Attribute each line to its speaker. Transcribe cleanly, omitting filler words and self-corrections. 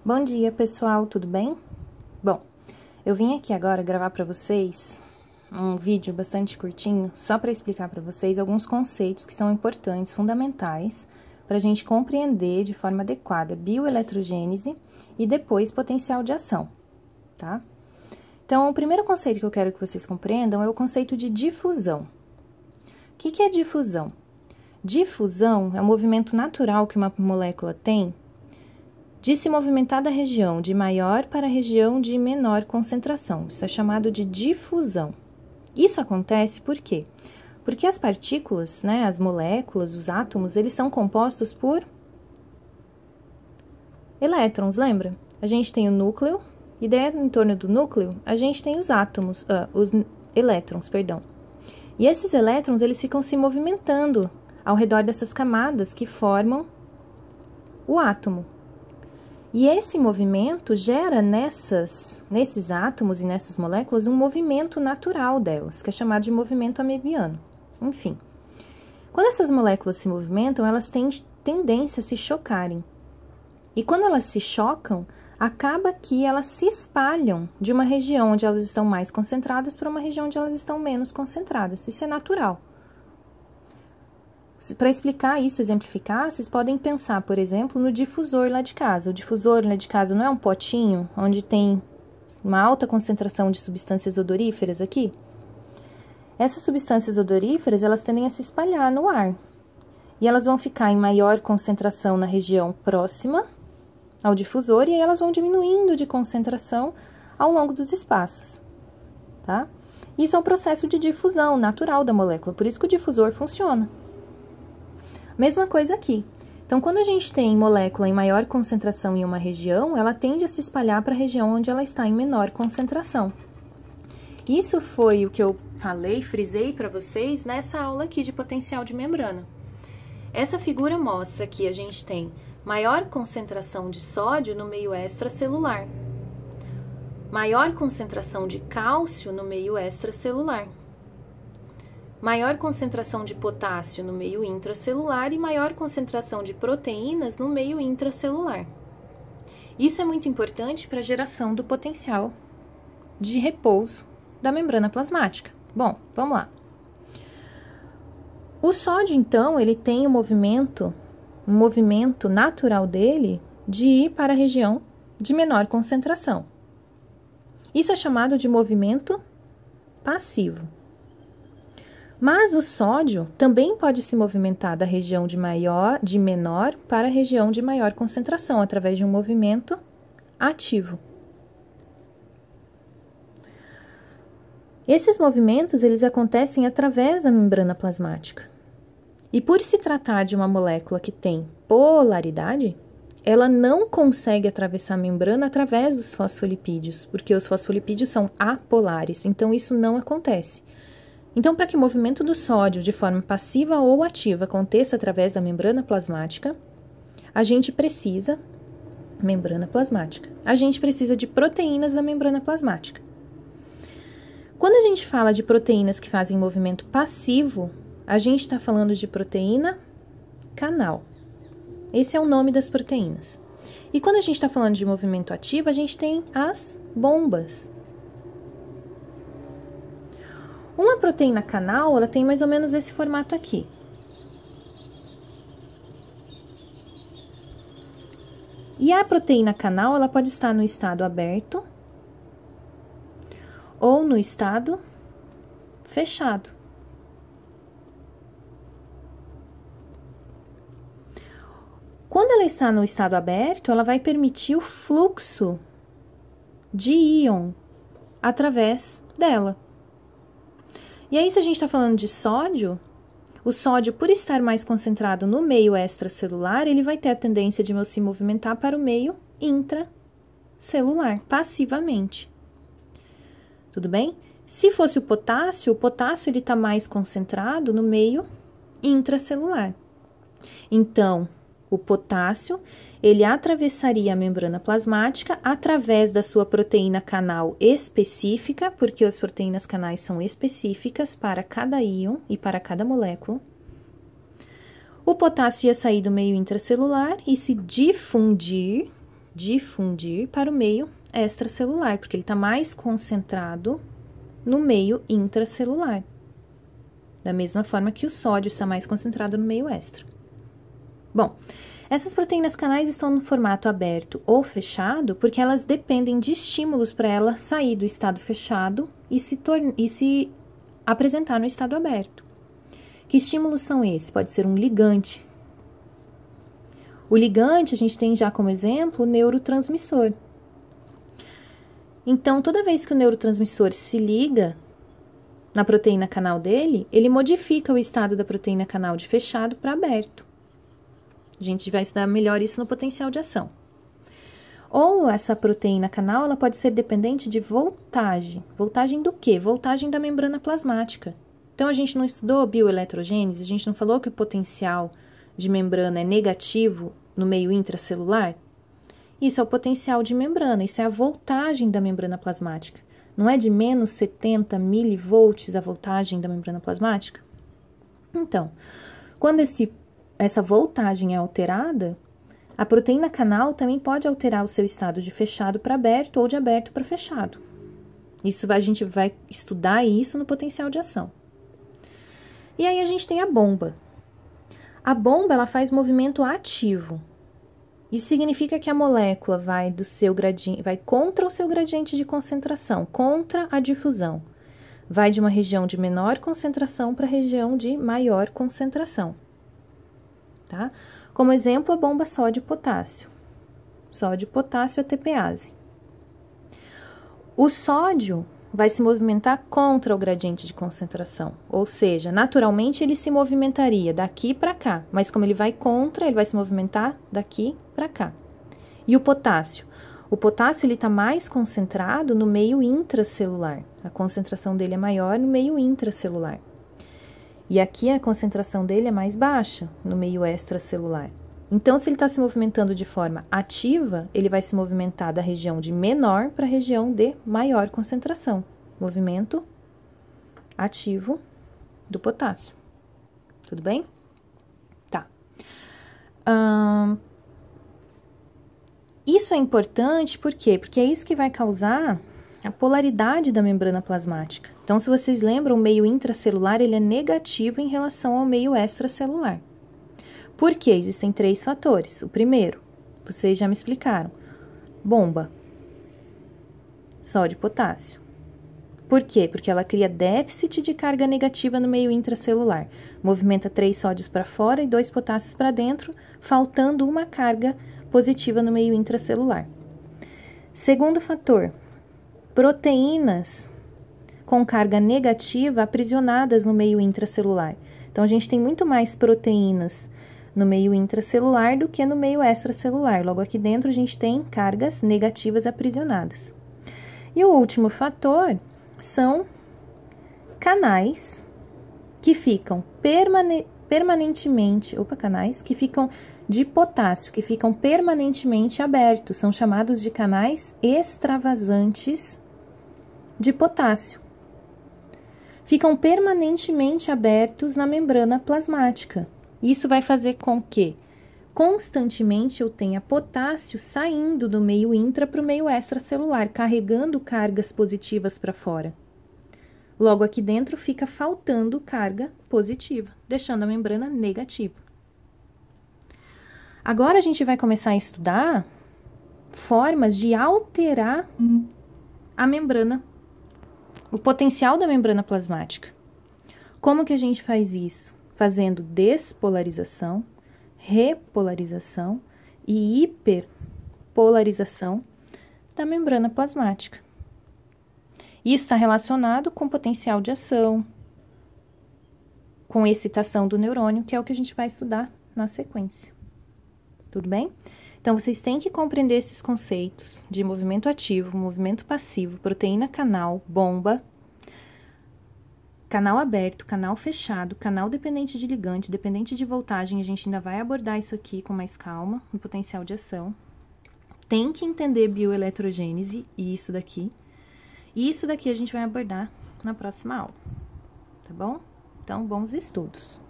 Speaker 1: Bom dia, pessoal, tudo bem? Bom, eu vim aqui agora gravar para vocês um vídeo bastante curtinho, só para explicar para vocês alguns conceitos que são importantes, fundamentais, para a gente compreender de forma adequada bioeletrogênese e depois potencial de ação, tá? Então, o primeiro conceito que eu quero que vocês compreendam é o conceito de difusão. O que é difusão? Difusão é um movimento natural que uma molécula tem de se movimentar da região de maior para a região de menor concentração. Isso é chamado de difusão. Isso acontece por quê? Porque as partículas, né, as moléculas, os átomos, eles são compostos por elétrons, lembra? A gente tem o núcleo, e daí, em torno do núcleo, a gente tem os átomos, os elétrons, perdão. E esses elétrons, eles ficam se movimentando ao redor dessas camadas que formam o átomo. E esse movimento gera nesses átomos e nessas moléculas um movimento natural delas, que é chamado de movimento amebiano. Enfim, quando essas moléculas se movimentam, elas têm tendência a se chocarem. E quando elas se chocam, acaba que elas se espalham de uma região onde elas estão mais concentradas para uma região onde elas estão menos concentradas. Isso é natural. Para explicar isso, exemplificar, vocês podem pensar, por exemplo, no difusor lá de casa. O difusor lá de casa não é um potinho onde tem uma alta concentração de substâncias odoríferas aqui? Essas substâncias odoríferas, elas tendem a se espalhar no ar. E elas vão ficar em maior concentração na região próxima ao difusor e aí elas vão diminuindo de concentração ao longo dos espaços, tá? Isso é um processo de difusão natural da molécula, por isso que o difusor funciona. Mesma coisa aqui. Então, quando a gente tem molécula em maior concentração em uma região, ela tende a se espalhar para a região onde ela está em menor concentração. Isso foi o que eu falei, frisei para vocês nessa aula aqui de potencial de membrana. Essa figura mostra que a gente tem maior concentração de sódio no meio extracelular, maior concentração de cálcio no meio extracelular, maior concentração de potássio no meio intracelular e maior concentração de proteínas no meio intracelular. Isso é muito importante para a geração do potencial de repouso da membrana plasmática. Bom, vamos lá. O sódio, então, ele tem um movimento natural dele de ir para a região de menor concentração. Isso é chamado de movimento passivo. Mas o sódio também pode se movimentar da região de menor para a região de maior concentração, através de um movimento ativo. Esses movimentos, eles acontecem através da membrana plasmática. E por se tratar de uma molécula que tem polaridade, ela não consegue atravessar a membrana através dos fosfolipídios, porque os fosfolipídios são apolares, então isso não acontece. Então, para que o movimento do sódio de forma passiva ou ativa aconteça através da membrana plasmática, a gente precisa de proteínas da membrana plasmática. Quando a gente fala de proteínas que fazem movimento passivo, a gente está falando de proteína canal. Esse é o nome das proteínas. E quando a gente está falando de movimento ativo, a gente tem as bombas. Uma proteína canal, ela tem mais ou menos esse formato aqui. E a proteína canal, ela pode estar no estado aberto ou no estado fechado. Quando ela está no estado aberto, ela vai permitir o fluxo de íon através dela. E aí, se a gente está falando de sódio, o sódio, por estar mais concentrado no meio extracelular, ele vai ter a tendência de se movimentar para o meio intracelular, passivamente. Tudo bem? Se fosse o potássio ele está mais concentrado no meio intracelular. Então, o potássio, ele atravessaria a membrana plasmática através da sua proteína canal específica, porque as proteínas canais são específicas para cada íon e para cada molécula. O potássio ia sair do meio intracelular e se difundir difundir para o meio extracelular, porque ele está mais concentrado no meio intracelular. Da mesma forma que o sódio está mais concentrado no meio extra. Bom, essas proteínas canais estão no formato aberto ou fechado porque elas dependem de estímulos para ela sair do estado fechado e se apresentar no estado aberto. Que estímulos são esses? Pode ser um ligante. O ligante a gente tem já como exemplo o neurotransmissor. Então, toda vez que o neurotransmissor se liga na proteína canal dele, ele modifica o estado da proteína canal de fechado para aberto. A gente vai estudar melhor isso no potencial de ação. Ou essa proteína canal, ela pode ser dependente de voltagem. Voltagem do quê? Voltagem da membrana plasmática. Então, a gente não estudou bioeletrogênese, a gente não falou que o potencial de membrana é negativo no meio intracelular? Isso é o potencial de membrana, isso é a voltagem da membrana plasmática. Não é de menos 70 milivolts a voltagem da membrana plasmática? Então, quando essa voltagem é alterada, a proteína canal também pode alterar o seu estado de fechado para aberto ou de aberto para fechado. A gente vai estudar isso no potencial de ação. E aí a gente tem a bomba. A bomba, ela faz movimento ativo. Isso significa que a molécula vai contra o seu gradiente de concentração, contra a difusão. Vai de uma região de menor concentração para a região de maior concentração. Tá? Como exemplo, a bomba sódio-potássio. Sódio-potássio ATPase. O sódio vai se movimentar contra o gradiente de concentração, ou seja, naturalmente ele se movimentaria daqui para cá, mas como ele vai contra, ele vai se movimentar daqui para cá. E o potássio? O potássio ele está mais concentrado no meio intracelular, a concentração dele é maior no meio intracelular. E aqui a concentração dele é mais baixa, no meio extracelular. Então, se ele está se movimentando de forma ativa, ele vai se movimentar da região de menor para a região de maior concentração. Movimento ativo do potássio. Tudo bem? Tá. Isso é importante, por quê? Porque é isso que vai causar a polaridade da membrana plasmática. Então, se vocês lembram, o meio intracelular ele é negativo em relação ao meio extracelular. Por quê? Existem 3 fatores. O primeiro, vocês já me explicaram. Bomba. Sódio e potássio. Por quê? Porque ela cria déficit de carga negativa no meio intracelular. Movimenta 3 sódios para fora e 2 potássios para dentro, faltando uma carga positiva no meio intracelular. Segundo fator, proteínas com carga negativa aprisionadas no meio intracelular. Então, a gente tem muito mais proteínas no meio intracelular do que no meio extracelular. Logo, aqui dentro a gente tem cargas negativas aprisionadas. E o último fator são canais que ficam permanentemente, canais que ficam de potássio, que ficam permanentemente abertos, são chamados de canais extravasantes de potássio. Ficam permanentemente abertos na membrana plasmática. Isso vai fazer com que constantemente eu tenha potássio saindo do meio intra para o meio extracelular, carregando cargas positivas para fora. Logo, aqui dentro fica faltando carga positiva, deixando a membrana negativa. Agora, a gente vai começar a estudar formas de alterar a membrana, o potencial da membrana plasmática. Como que a gente faz isso? Fazendo despolarização, repolarização e hiperpolarização da membrana plasmática. Isso está relacionado com potencial de ação, com excitação do neurônio, que é o que a gente vai estudar na sequência. Tudo bem? Então, vocês têm que compreender esses conceitos de movimento ativo, movimento passivo, proteína canal, bomba, canal aberto, canal fechado, canal dependente de ligante, dependente de voltagem. A gente ainda vai abordar isso aqui com mais calma, no potencial de ação. Tem que entender bioeletrogênese e isso daqui. E isso daqui a gente vai abordar na próxima aula, tá bom? Então, bons estudos!